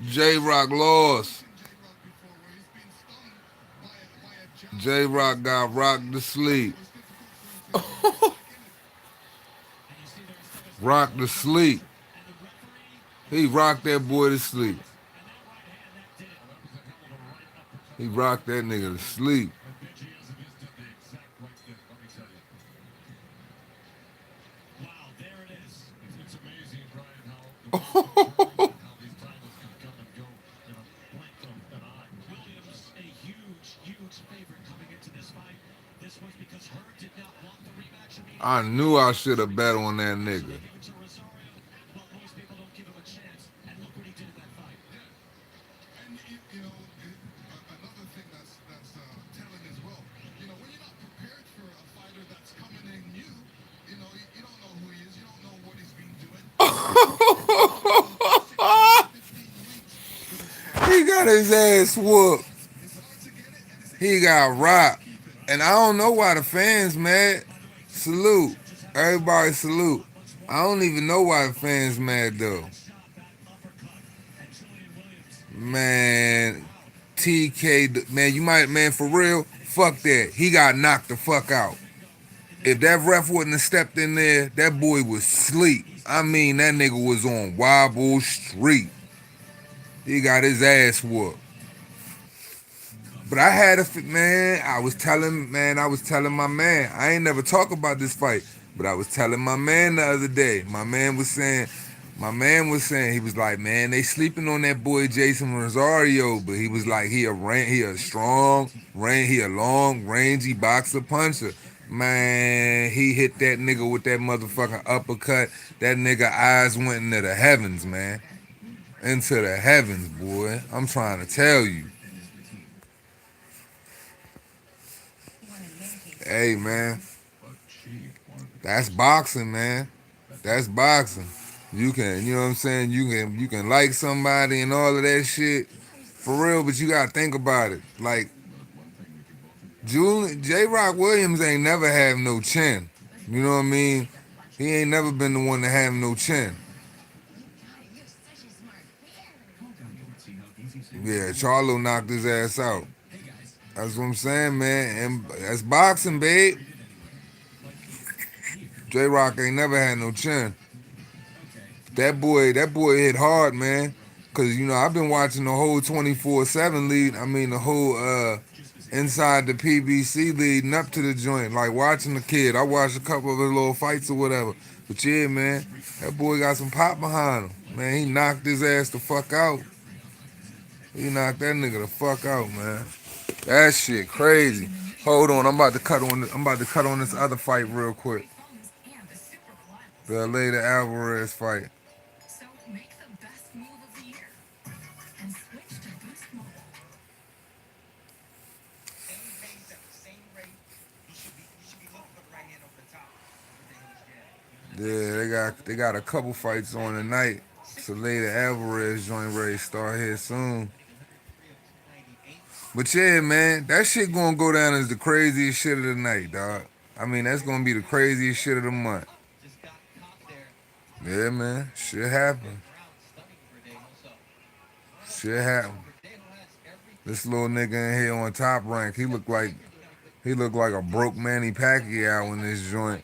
J-Rock lost. J-Rock got rocked to sleep. Rocked to sleep. He rocked that boy to sleep. He rocked that nigga to sleep. I knew I should have bet on that nigga. He got his ass whooped. He got rocked. And I don't know why the fans mad. Salute. Everybody salute. I don't even know why the fans mad though. Man, TK, man, you might, man, for real, fuck that. He got knocked the fuck out. If that ref wouldn't have stepped in there, that boy was sleep. I mean, that nigga was on Wobble Street. He got his ass whooped. But I had a man. I was telling my man. I ain't never talk about this fight, but I was telling my man the other day. My man was saying, he was like, man, they sleeping on that boy Jason Rosario, but he was like, he a strong, he a long, rangy boxer puncher. Man, he hit that nigga with that motherfucking uppercut. That nigga eyes went into the heavens, man, into the heavens, boy. I'm trying to tell you. Hey, man, that's boxing, man. That's boxing. You can, you know what I'm saying? You can like somebody and all of that shit. For real, but you gotta think about it. Like Julian J. Rock Williams ain't never have no chin. You know what I mean? He ain't never been the one to have no chin. Yeah, Charlo knocked his ass out. That's what I'm saying, man. And that's boxing, babe. J. Rock ain't never had no chin. That boy hit hard, man. Cause I've been watching the whole 24/7 lead. I mean the whole inside the PBC leading up to the joint. Like watching the kid. I watched a couple of his little fights or whatever. But yeah, man, that boy got some pop behind him. Man, he knocked his ass the fuck out. He knocked that nigga the fuck out, man. That shit crazy. Hold on, I'm about to cut on this other fight real quick. The later Alvarez fight. Yeah, they got a couple fights on tonight. So later Alvarez joint ready to start here soon. But yeah, man, that shit gonna go down as the craziest shit of the night, dog. I mean, that's gonna be the craziest shit of the month. Yeah, man, shit happen. Shit happen. This little nigga in here on Top Rank, he looked like a broke Manny Pacquiao in this joint.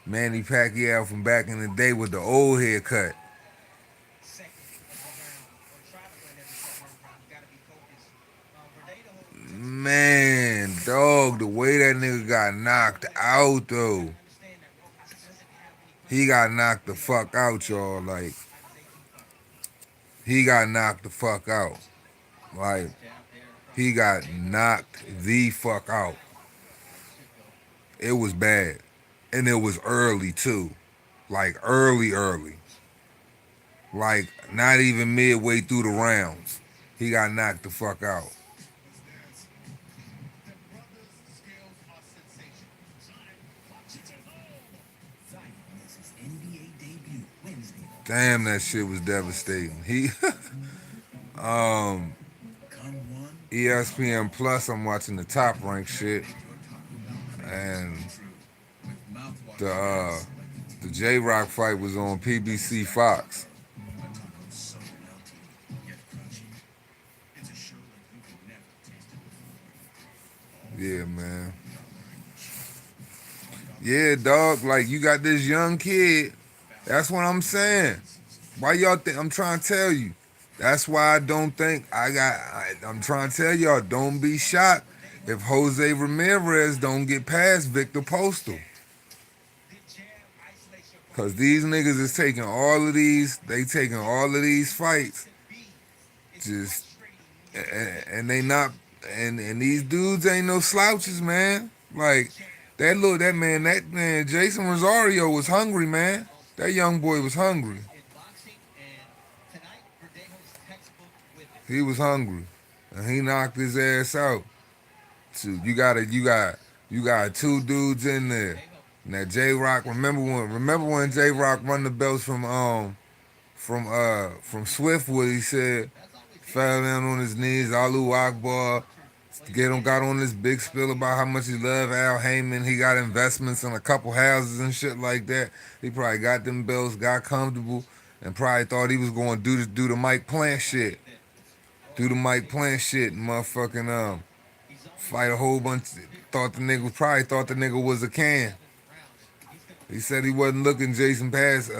Manny Pacquiao from back in the day with the old haircut. Man, dog, the way that nigga got knocked out though. He got knocked the fuck out, y'all. Like, he got knocked the fuck out. Like, he got knocked the fuck out. It was bad. And it was early too. Like early, early. Like not even midway through the rounds. He got knocked the fuck out. Damn, that shit was devastating. He ESPN Plus, I'm watching the Top Rank shit. And The the J Rock fight was on PBC Fox. Yeah, man. Yeah, dog. Like you got this young kid. That's what I'm saying. Why y'all think I'm trying to tell you? That's why I don't think I'm trying to tell y'all, don't be shocked if Jose Ramirez don't get past Victor Postal. Cause these niggas is taking all of these, they taking all of these fights, just and they not and these dudes ain't no slouches, man. Like that man Jason Rosario was hungry, man. That young boy was hungry. He was hungry, and he knocked his ass out. So you got two dudes in there. And that J Rock, remember when J Rock won the belts from Swiftwood? He said fell down on his knees, Alu Akbar. Got on this big spill about how much he loved Al Heyman. He got investments in a couple houses and shit like that. He probably got them belts, got comfortable, and probably thought he was going to do the Mike Plant shit. Do the Mike Plant shit and motherfucking fight a whole bunch. Thought the nigga was a can. He said he wasn't looking Jason past.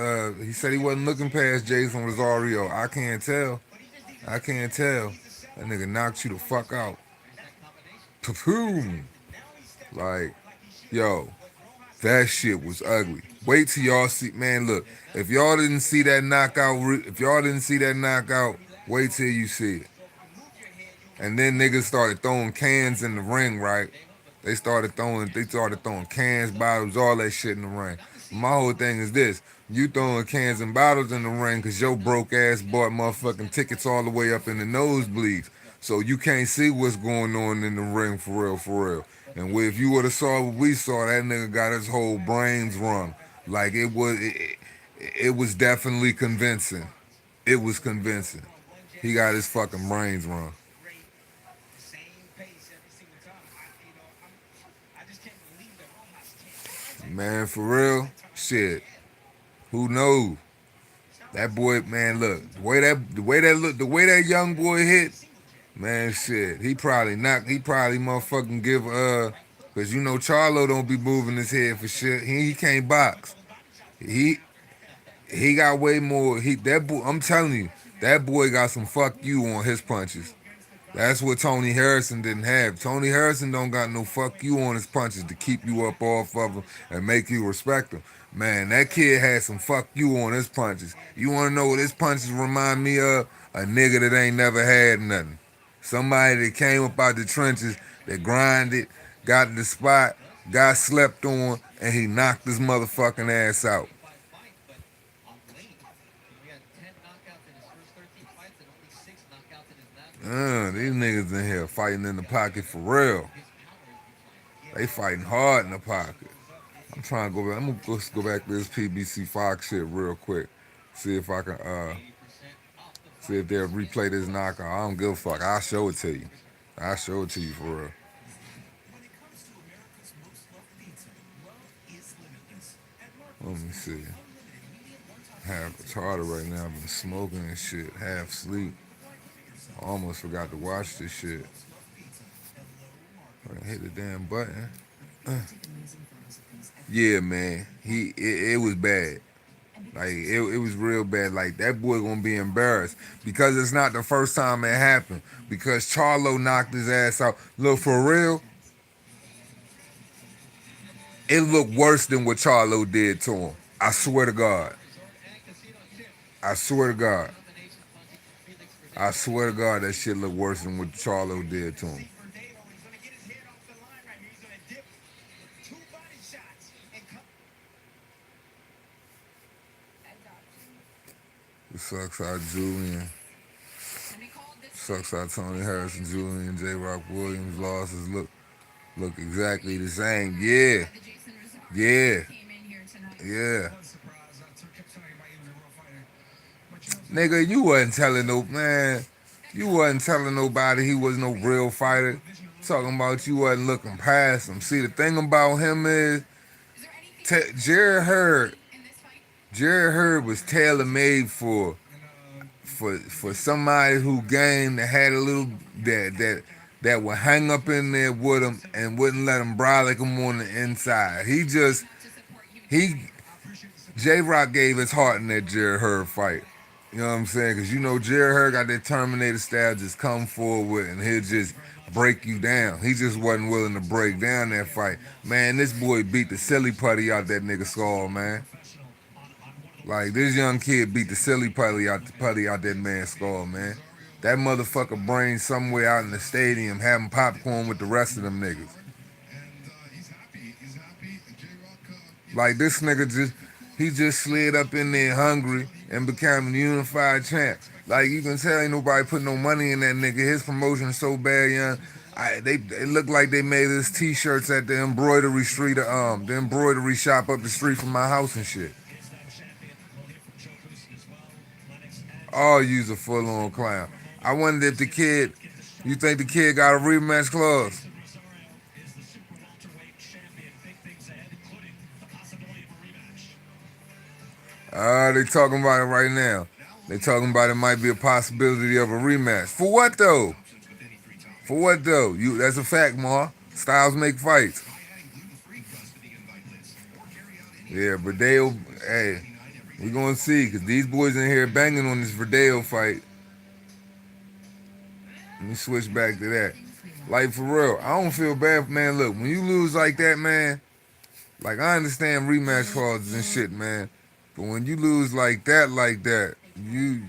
He said he wasn't looking past Jason Rosario. I can't tell. I can't tell. That nigga knocked you the fuck out. Boom. Like, yo, that shit was ugly. Wait till y'all see. Man, look. If y'all didn't see that knockout, wait till you see it. And then niggas started throwing cans in the ring, right? They started throwing cans, bottles, all that shit in the ring. My whole thing is this: you throwing cans and bottles in the ring because your broke ass bought motherfucking tickets all the way up in the nosebleeds, so you can't see what's going on in the ring for real, for real. And if you would have saw what we saw, that nigga got his whole brains wrung. Like it was definitely convincing. It was convincing. He got his fucking brains wrung. Man, for real, shit. Who knows? That boy, man, look the way that young boy hit, man, shit. He probably motherfucking give cause you know Charlo don't be moving his head for shit. He can't box. He he got way more. I'm telling you, that boy got some fuck you on his punches. That's what Tony Harrison didn't have. Tony Harrison don't got no fuck you on his punches to keep you up off of him and make you respect him. Man, that kid had some fuck you on his punches. You want to know what his punches remind me of? A nigga that ain't never had nothing. Somebody that came up out the trenches, that grinded, got in the spot, got slept on, and he knocked his motherfucking ass out. These niggas in here fighting in the pocket for real. They fighting hard in the pocket. I'm trying to go back. I'm gonna just go back to this PBC Fox shit real quick. See if I can see if they'll replay this knockout. I don't give a fuck. I'll show it to you. I'll show it to you for real. Let me see. Half retarded right now. I've been smoking and shit. Half sleep. I almost forgot to watch this shit. I hit the damn button. Yeah, man. It was bad. Like it was real bad. Like that boy gonna be embarrassed because it's not the first time it happened. Because Charlo knocked his ass out. Look, for real, it looked worse than what Charlo did to him. I swear to God. I swear to God. I swear to God that shit looked worse than what Charlo did to him. It sucks how Julian. Sucks how Tony Harrison, Julian, J. Rock Williams losses look exactly the same. Yeah. Yeah. Yeah. Nigga, you wasn't telling no man. You wasn't telling nobody he was no real fighter. Talking about you wasn't looking past him. See, the thing about him is Jerry Hurd was tailor made for somebody who game that had a little that would hang up in there with him and wouldn't let him brolic him on the inside. He J Rock gave his heart in that Jerry Hurd fight. You know what I'm saying? Because you know Jerry Hurd got that Terminator style, just come forward and he'll just break you down. He just wasn't willing to break down that fight. Man, this boy beat the silly putty out that nigga skull, man. Like this young kid beat the silly putty out that man's skull, man. That motherfucker brain somewhere out in the stadium having popcorn with the rest of them niggas. Like this nigga he just slid up in there hungry and became a unified champ. Like you can tell ain't nobody put no money in that nigga. His promotion so bad, young. They look like they made his t-shirts at the embroidery street the embroidery shop up the street from my house and shit. All use a full on clown. I wonder if you think the kid got a rematch clause? They talking about it right now. They talking about it might be a possibility of a rematch. For what though? For what though? That's a fact, Ma. Styles make fights. Yeah, Verdale, hey, we gonna see, cause these boys in here banging on this Verdale fight. Let me switch back to that. Like for real, I don't feel bad, man. Look, when you lose like that, man, like I understand rematch clauses and shit, man. But when you lose like that, you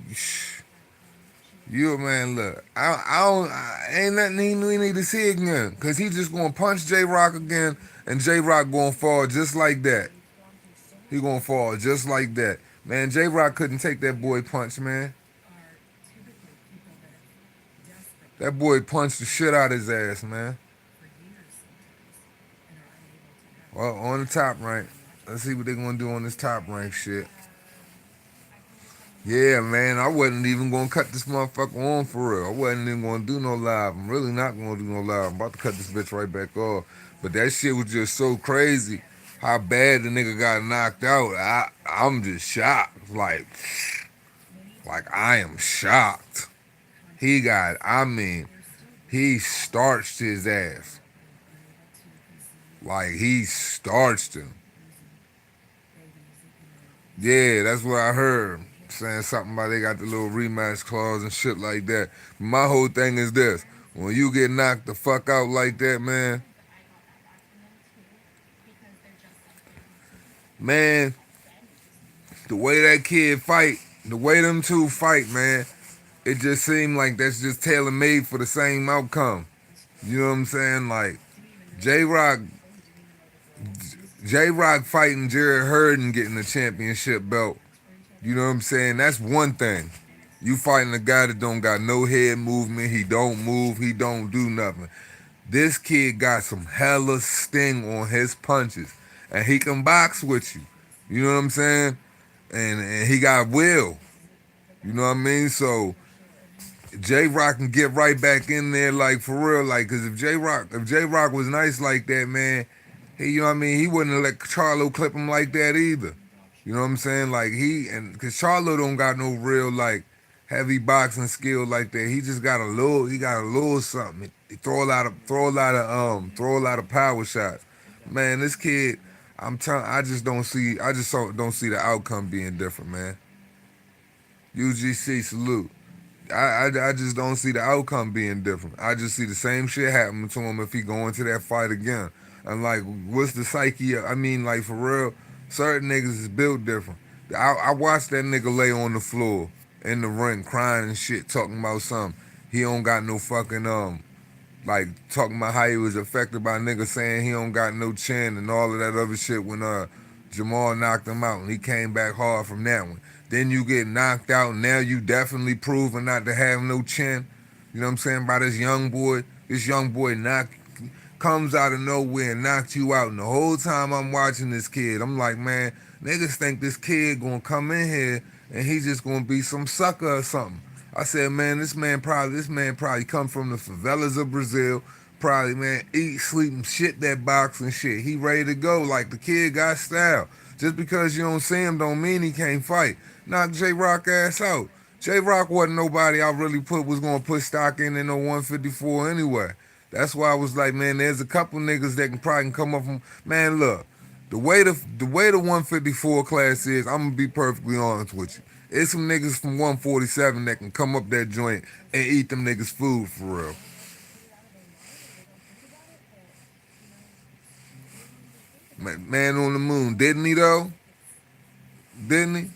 man, look, ain't nothing we need to see again, cause he just gonna punch J Rock again, and J Rock gonna fall just like that. He gonna fall just like that, man. J Rock couldn't take that boy punch, man. That boy punched the shit out his ass, man. Well, on the top rank, let's see what they gonna do on this top rank shit. Yeah, man, I wasn't even gonna cut this motherfucker on for real. I wasn't even gonna do no live. I'm really not gonna do no live. I'm about to cut this bitch right back off. But that shit was just so crazy. How bad the nigga got knocked out. I'm just shocked. Like I am shocked. He starched his ass. Like he starched him. Yeah, that's what I heard. Saying something about they got the little rematch clause and shit like that. My whole thing is this. When you get knocked the fuck out like that, man, the way that kid fight, the way them two fight, man, it just seemed like that's just tailor made for the same outcome. You know what I'm saying? Like J Rock, J Rock fighting Jerry Hurd and getting the championship belt. You know what I'm saying? That's one thing. You fighting a guy that don't got no head movement. He don't move. He don't do nothing. This kid got some hella sting on his punches, and he can box with you. You know what I'm saying? And he got will. You know what I mean? So J Rock can get right back in there, like for real, like, cause if J Rock was nice like that, man, you know what I mean, he wouldn't have let Charlo clip him like that either. You know what I'm saying? Like cause Charlo don't got no real like heavy boxing skill like that. He just got he got a little something. He throw a lot of power shots. Man, this kid, I just don't see, don't see the outcome being different, man. UGC salute. I just don't see the outcome being different. I just see the same shit happening to him if he go into that fight again. And like, what's the psyche of, I mean, like for real, certain niggas is built different. I watched that nigga lay on the floor in the ring crying and shit, talking about something. He don't got no fucking like talking about how he was affected by niggas saying he don't got no chin and all of that other shit when Jamal knocked him out and he came back hard from that one. Then you get knocked out and now you definitely proven not to have no chin. You know what I'm saying? By this young boy. This young boy comes out of nowhere and knocked you out. And the whole time I'm watching this kid, I'm like, man, niggas think this kid gonna come in here and he just gonna be some sucker or something. I said, man, this man probably come from the favelas of Brazil, Probably, man, eat, sleep, and shit that box and shit. He ready to go. Like the kid got style. Just because you don't see him don't mean he can't fight. Knock J Rock ass out. J Rock wasn't nobody I really was gonna put stock in no 154 anyway. That's why I was like, man, there's a couple niggas that can probably come up from, man, look, the way the 154 class is, I'm gonna be perfectly honest with you. It's some niggas from 147 that can come up that joint and eat them niggas food for real. Man on the moon, didn't he though? Didn't he?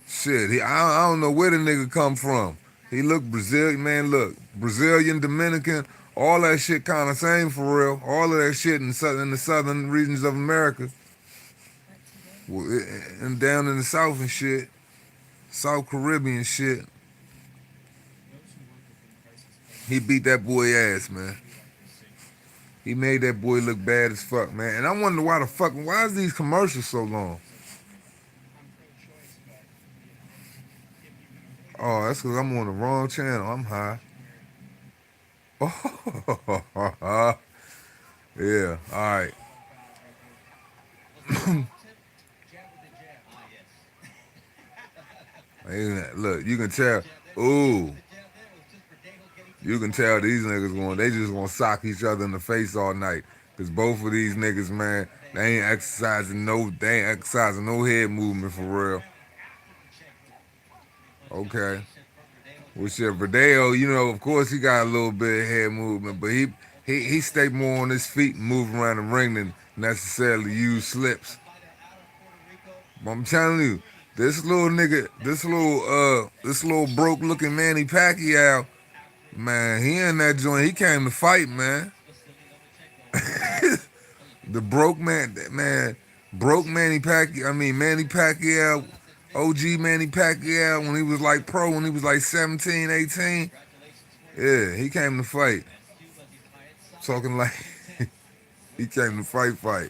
Shit, I don't know where the nigga come from. He look Brazilian, man. Look, Brazilian, Dominican, all that shit kind of same for real. All of that shit in the southern regions of America, well, and down in the south and shit, South Caribbean shit. He beat that boy ass, man. He made that boy look bad as fuck, man. And I wonder why is these commercials so long? Oh, that's because I'm on the wrong channel. I'm high. Oh, yeah. All right. Look, you can tell. Ooh, you can tell these niggas going. They just gonna sock each other in the face all night. Cause both of these niggas, man, they ain't exercising no head movement for real. Okay. Well, shit, Verdeo, of course he got a little bit of head movement, but he stay more on his feet and move around the ring than necessarily use slips. But I'm telling you, this little nigga, this little broke looking Manny Pacquiao, man, he in that joint. He came to fight, man. The broke man, broke Manny Pacquiao. I mean Manny Pacquiao, OG Manny Pacquiao when he was like pro, when he was like 17, 18. Yeah, he came to fight. Talking like he came to fight.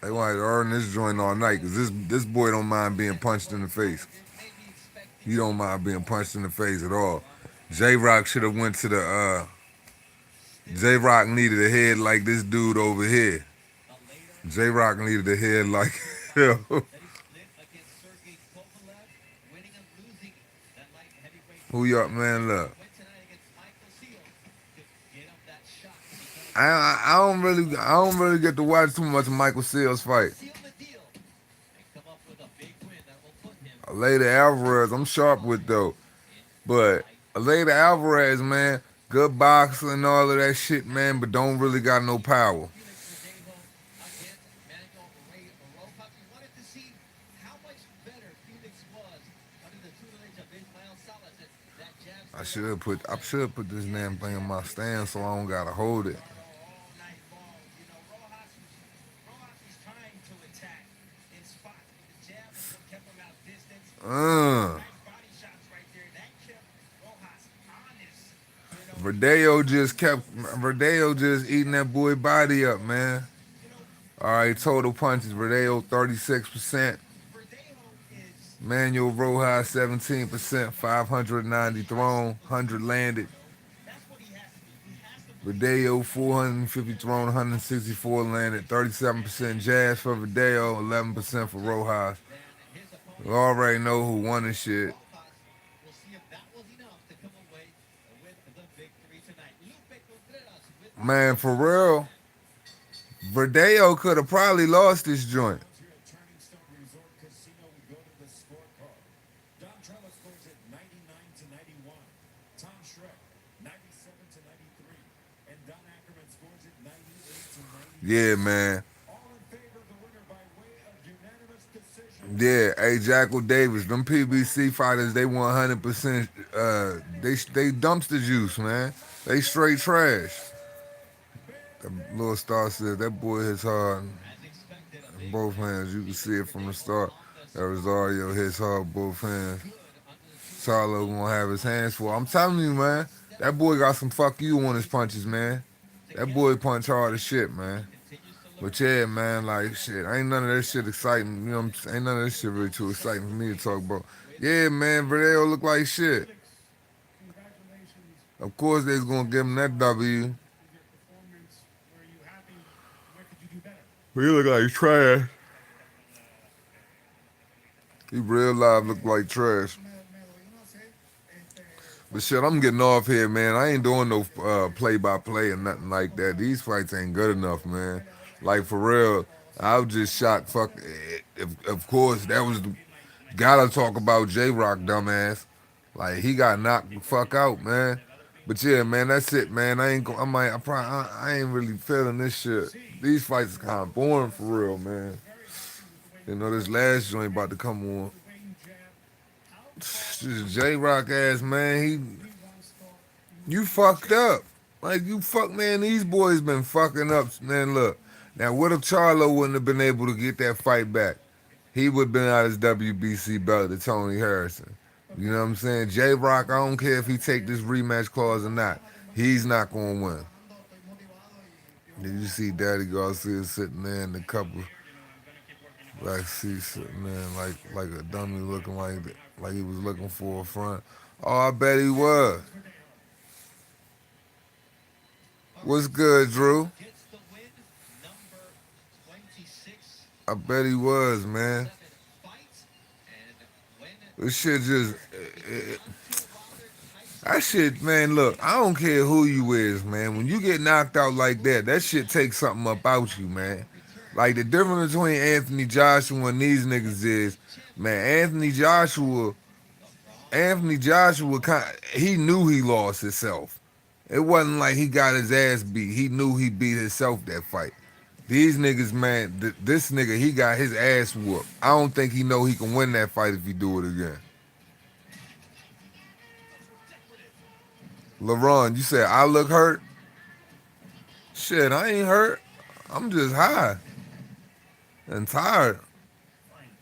They wanted to earn this joint all night because this boy don't mind being punched in the face. He don't mind being punched in the face at all. J Rock should have went to the J Rock needed a head like this dude over here. J Rock needed a head like who y'all man look. I don't really get to watch too much of Michael Seals fight. Later Alvarez, I'm sharp with though. But later Alvarez, man, good boxer and all of that shit, man, but don't really got no power. I should put this damn thing in my stand so I don't gotta hold it. Uh, Verdeo just eating that boy body up, man. All right, total punches, Verdeo 36%, Manuel Rojas 17%, 590 thrown, 100 landed. Verdeo 450 thrown, 164 landed, 37% jazz for Verdeo, 11% for Rojas. We already know who won this shit. Man, for real, Verdeo could have probably lost this joint. Yeah, man. Yeah, hey Jackal Davis, them PBC fighters, they 100%. They dumpster juice, man. They straight trash. The little star said that boy hits hard in both hands. You can see it from the start. That Rosario hits hard both hands. Charlo gonna have his hands full. I'm telling you, man. That boy got some fuck you on his punches, man. That boy punch hard as shit, man. But yeah, man, like shit, ain't none of that shit exciting. You know, ain't none of that shit really too exciting for me to talk about. Yeah, man, Verdeo look like shit. Of course, they's gonna give him that W. He look like trash. He real live look like trash. But shit, I'm getting off here, man. I ain't doing no play-by-play or nothing like that. These fights ain't good enough, man. Like, for real, I was just shocked. Fuck, of course, that was gotta talk about J-Rock, dumbass. Like, he got knocked the fuck out, man. But yeah, man, that's it, man. I ain't go. I ain't really feeling this shit. These fights is kind of boring for real, man. You know, this last joint about to come on. This J Rock ass man, you fucked up. Like you fuck man, these boys been fucking up. Man, look. Now what if Charlo wouldn't have been able to get that fight back? He would have been out his WBC belt to Tony Harrison. You know what I'm saying? J Rock, I don't care if he take this rematch clause or not. He's not gonna win. Did you see Daddy Garcia sitting there in the couple black seats sitting there like a dummy looking like he was looking for a front? Oh, I bet he was. What's good, Drew? I bet he was, man. This shit just that shit, man. Look, I don't care who you is, man. When you get knocked out like that, that shit takes something up out you, man. Like the difference between Anthony Joshua and these niggas is, man. Anthony Joshua, he knew he lost himself. It wasn't like he got his ass beat. He knew he beat himself that fight. These niggas, man, this nigga, he got his ass whooped. I don't think he know he can win that fight if he do it again. LaRon, you said I look hurt? Shit, I ain't hurt. I'm just high and tired.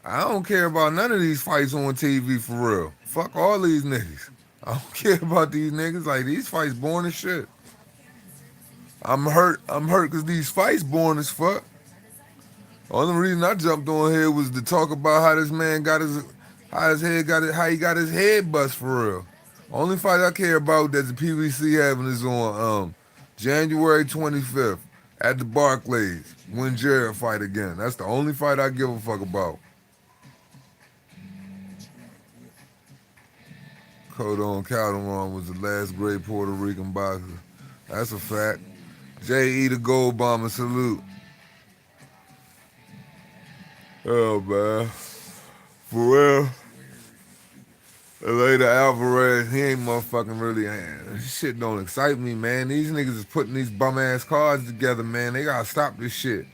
I don't care about none of these fights on TV for real. Fuck all these niggas. I don't care about these niggas. Like, these fights boring as shit. I'm hurt. I'm hurt because these fights boring as fuck. Only reason I jumped on here was to talk about how this man got how he got his head bust for real. Only fight I care about that the PBC having is on January 25th at the Barclays when Jared fight again. That's the only fight I give a fuck about. Codon Calderon was the last great Puerto Rican boxer. That's a fact. J.E. the Gold Bomber, salute. Oh, man. For real. Later Alvarez, he ain't motherfucking really. This shit don't excite me, man. These niggas is putting these bum ass cards together, man. They gotta stop this shit.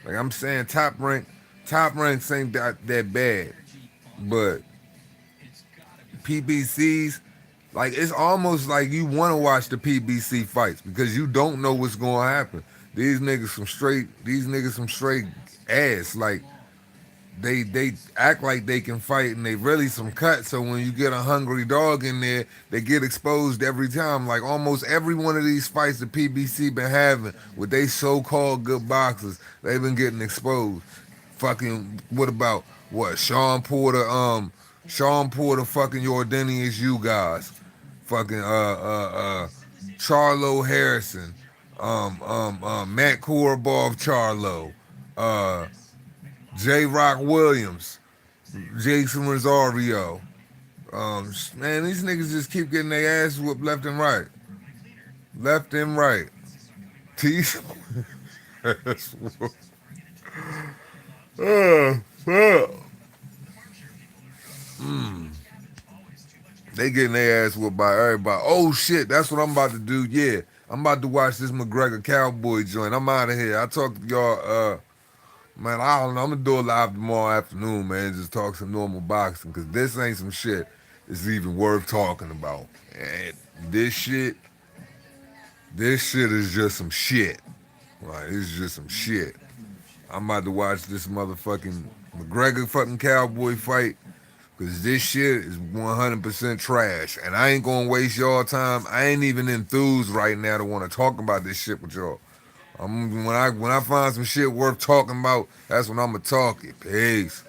Like I'm saying, top ranks ain't that bad, but PBCs, like it's almost like you want to watch the PBC fights because you don't know what's gonna happen. These niggas some straight ass. Like they act like they can fight and they really some cuts. So when you get a hungry dog in there, they get exposed every time. Like almost every one of these fights the PBC been having with they so-called good boxers, they've been getting exposed. Fucking what about what Sean Porter fucking Jordanius you guys. Fucking Charlo Harrison, Matt Korobov Charlo, J. Rock Williams, Jason Rosario. Man, these niggas just keep getting their ass whooped left and right. Left and right. Teeth. ass whooped. Fuck. They getting their ass whooped by everybody. Oh shit, that's what I'm about to do. Yeah, I'm about to watch this McGregor Cowboy joint. I'm out of here. I talked to y'all. Man, I don't know. I'm gonna do it live tomorrow afternoon, man. Just talk some normal boxing, cause this ain't some shit that's even worth talking about. And this shit is just some shit. Like it's just some shit. I'm about to watch this motherfucking McGregor fucking Cowboy fight, cause this shit is 100% trash, and I ain't gonna waste y'all time. I ain't even enthused right now to want to talk about this shit with y'all. When I find some shit worth talking about, that's when I'ma talk it. Peace.